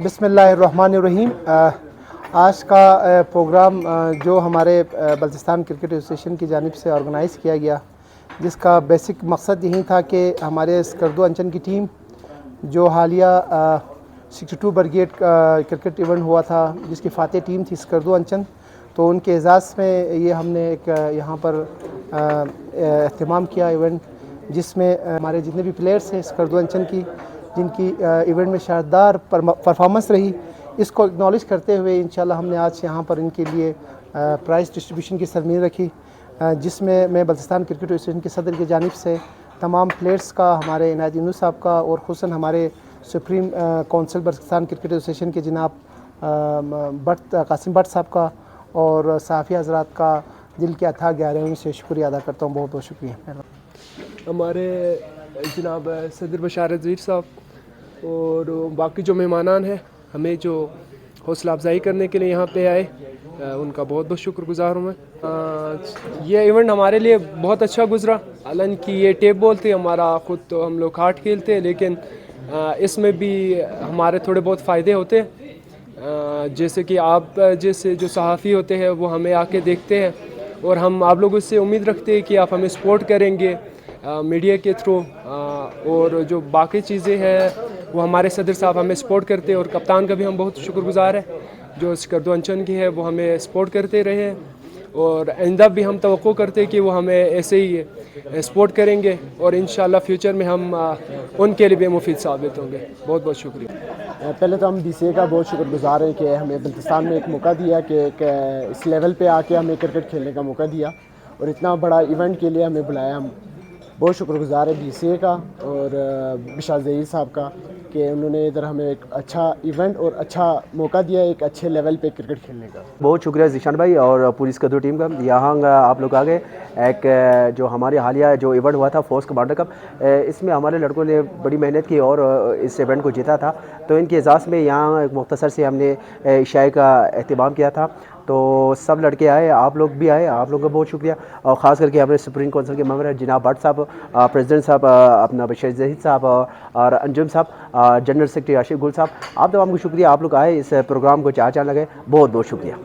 बिस्मिल्लाहिर्रहमानिर्रहीम। आज का प्रोग्राम जो हमारे बल्तिस्तान क्रिकेट एसोसिएशन की जानिब से ऑर्गेनाइज़ किया गया, जिसका बेसिक मकसद यही था कि हमारे स्कर्दो अंचन की टीम जो हालिया 62 ब्रिगेड क्रिकेट इवेंट हुआ था, जिसकी फ़ातेह टीम थी स्कर्दो अंचन, तो उनके एजाज़ में ये हमने एक यहाँ पर एहतमाम किया इवेंट, जिसमें हमारे जितने भी प्लेयर्स हैं स्कर्दो अंचन की, जिनकी इवेंट में शानदार परफॉर्मेंस रही, इसको एक्नॉलेज करते हुए इंशाल्लाह हमने आज यहाँ पर इनके लिए प्राइज़ डिस्ट्रीब्यूशन की सरमनी रखी, जिसमें मैं बल्तिस्तान क्रिकेट एसोसिएशन के सदर की जानिब से तमाम प्लेयर्स का, हमारे इनायत यूनुस साहब का और खुसूसन हमारे supreme council Baltistan cricket association के जनाब कासिम भट्ट साहब का और सहाफ़ी हज़रात का दिल के अथाह गहराइयों से शुक्रिया अदा करता हूँ। बहुत बहुत शुक्रिया। हमारे जनाब सदर बशार अज़ीज़ साहब और बाकी जो मेहमानान हैं, हमें जो हौसला अफजाई करने के लिए यहाँ पे आए, उनका बहुत बहुत शुक्रगुज़ार हूँ मैं। ये इवेंट हमारे लिए बहुत अच्छा गुज़रा। हालांकि ये टेप बॉल थी, हमारा ख़ुद तो हम लोग हार्ड खेलते हैं, लेकिन इसमें भी हमारे थोड़े बहुत फ़ायदे होते हैं। जैसे कि आप जैसे जो सहाफ़ी होते हैं वो हमें आके देखते हैं और हम आप लोगों से उम्मीद रखते हैं कि आप हमें सपोर्ट करेंगे मीडिया के थ्रू, और जो बाकी चीज़ें हैं वो हमारे सदर साहब हमें सपोर्ट करते हैं और कप्तान का भी हम बहुत शुक्रगुज़ार हैं जो स्कर्दो अंचन की है, वो हमें सपोर्ट करते रहे हैं और आइंदा भी हम तवक्को करते हैं कि वो हमें ऐसे ही सपोर्ट करेंगे और इंशाल्लाह फ्यूचर में हम उनके लिए भी मुफीद साबित होंगे। बहुत बहुत शुक्रिया। पहले तो हम BCA का बहुत शुक्रगुज़ार हैं कि हमें बल्तिस्तान में एक मौका दिया कि इस लेवल पे आके हमें क्रिकेट खेलने का मौका दिया और इतना बड़ा इवेंट के लिए हमें बुलाया। हम बहुत शुक्रगुज़ार है BCA का और बशार ज़हीर साहब का कि उन्होंने इधर हमें एक अच्छा इवेंट और अच्छा मौका दिया एक अच्छे लेवल पे क्रिकेट खेलने का। बहुत शुक्रिया ज़ीशान भाई और पूरी स्कर्दो टीम का। यहाँ आप लोग आ गए, एक जो हमारे हालिया जो इवेंट हुआ था फोर्स कमांडर कप, इसमें हमारे लड़कों ने बड़ी मेहनत की और इस इवेंट को जीता था। तो इनके एजाज़ में यहाँ एक मुख्तसर से हमने इशाए का एहतमाम किया था, तो सब लड़के आए, आप लोग भी आए, आप लोगों का बहुत शुक्रिया। और ख़ास करके हमारे सुप्रीम काउंसिल के मेंबर हैं जनाब भट्ट साहब, प्रेसिडेंट साहब अपना बशीर ज़हीर साहब और अंजुम साहब, जनरल सेक्रेटरी आशिफ गुल साहब, आप तमाम को शुक्रिया। आप लोग आए, इस प्रोग्राम को चार चांद लगे, बहुत बहुत शुक्रिया।